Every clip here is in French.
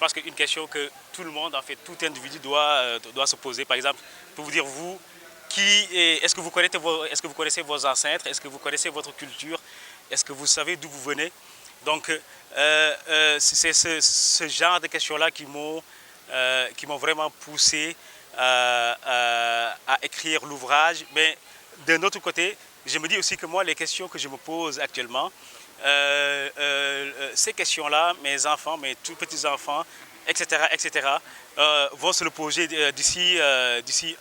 pense qu'une question que tout le monde, en fait, tout individu doit se poser. Par exemple, pour vous dire, vous, est-ce que vous connaissez vos ancêtres? Est-ce que vous connaissez votre culture? Est-ce que vous savez d'où vous venez? Donc, c'est ce genre de questions-là qui m'ont vraiment poussé à écrire l'ouvrage. Mais d'un autre côté, je me dis aussi que moi, les questions que je me pose actuellement, ces questions-là, mes enfants, mes tout petits-enfants, etc., vont se le poser d'ici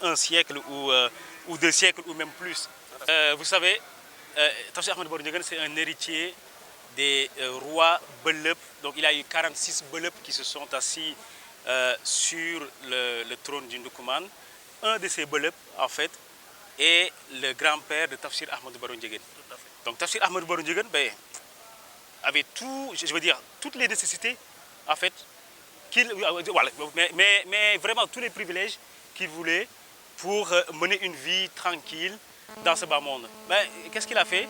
un siècle ou 2 siècles ou même plus. Vous savez, Tafsir Ahmed Baro Ndiéguène, c'est un héritier des rois Belep. Donc il y a eu 46 Belep qui se sont assis sur le trône du Ndoukoumane. Un de ces Belep, en fait, est le grand-père de Tafsir Ahmed Baro Ndiéguène. Donc Tafsir Ahmed Baro Ndiéguène avait tout, je veux dire, toutes les nécessités, en fait, voilà, mais vraiment tous les privilèges qu'il voulait pour mener une vie tranquille dans ce bas monde. Qu'est-ce qu'il a fait?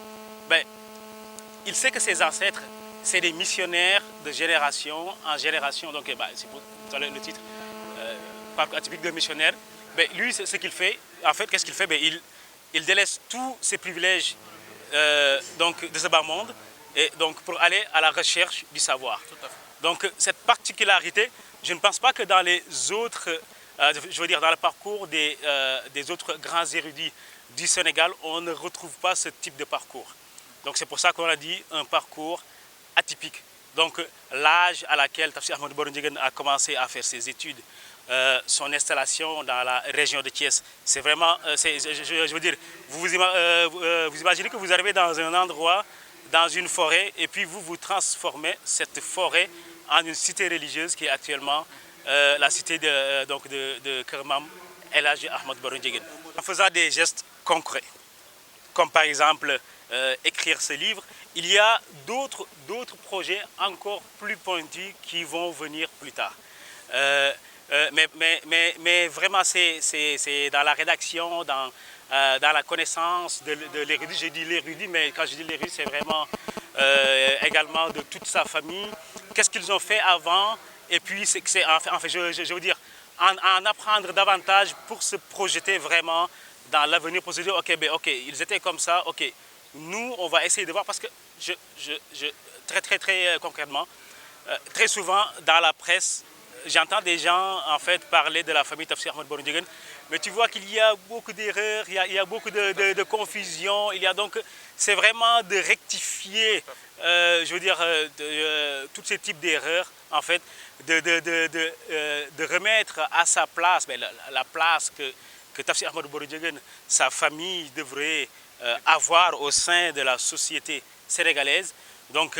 Il sait que ses ancêtres, c'est des missionnaires de génération en génération. Donc, c'est pour le titre, parcours atypique de missionnaire. Lui, ce qu'il fait, en fait, qu'est-ce qu'il fait? Il délaisse tous ses privilèges donc, de ce bas monde et donc, pour aller à la recherche du savoir. Donc, cette particularité, je ne pense pas que dans les autres, je veux dire, dans le parcours des autres grands érudits du Sénégal, on ne retrouve pas ce type de parcours. Donc c'est pour ça qu'on a dit un parcours atypique. Donc l'âge à laquelle Tafsir Ahmed Baro Ndiéguène a commencé à faire ses études, son installation dans la région de Thiès, c'est vraiment, je veux dire, vous imaginez que vous arrivez dans un endroit, dans une forêt, et puis vous transformez cette forêt en une cité religieuse qui est actuellement la cité de Kermam El Hadji Ahmed Baro Ndiéguène. En faisant des gestes concrets, comme par exemple écrire ce livre, il y a d'autres projets encore plus pointus qui vont venir plus tard. Mais vraiment, c'est dans la rédaction, dans la connaissance de l'érudit. Je dis l'érudit, mais quand je dis l'érudit, c'est vraiment également de toute sa famille. Qu'est-ce qu'ils ont fait avant? Et puis, en fait, je veux dire, en apprendre davantage pour se projeter vraiment dans l'avenir, pour se dire, ok, ils étaient comme ça, ok. Nous, on va essayer de voir, parce que très concrètement, très souvent dans la presse, j'entends des gens en fait parler de la famille Tafsir Ahmed Baro Ndiéguène, mais tu vois qu'il y a beaucoup d'erreurs, il y a beaucoup de confusion, donc c'est vraiment de rectifier, je veux dire, tous ces types d'erreurs, en fait, de remettre à sa place, la place que Tafsir Ahmed Baro Ndiéguène, sa famille devrait avoir au sein de la société sénégalaise. Donc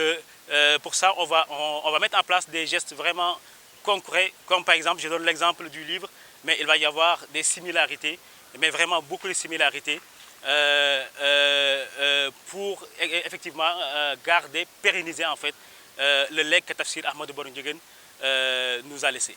pour ça, on va mettre en place des gestes vraiment concrets, comme par exemple, je donne l'exemple du livre, mais il va y avoir des similarités, mais vraiment beaucoup de similarités pour effectivement garder, pérenniser en fait le legs que Tafsir Ahmed Baro Ndiéguène nous a laissé.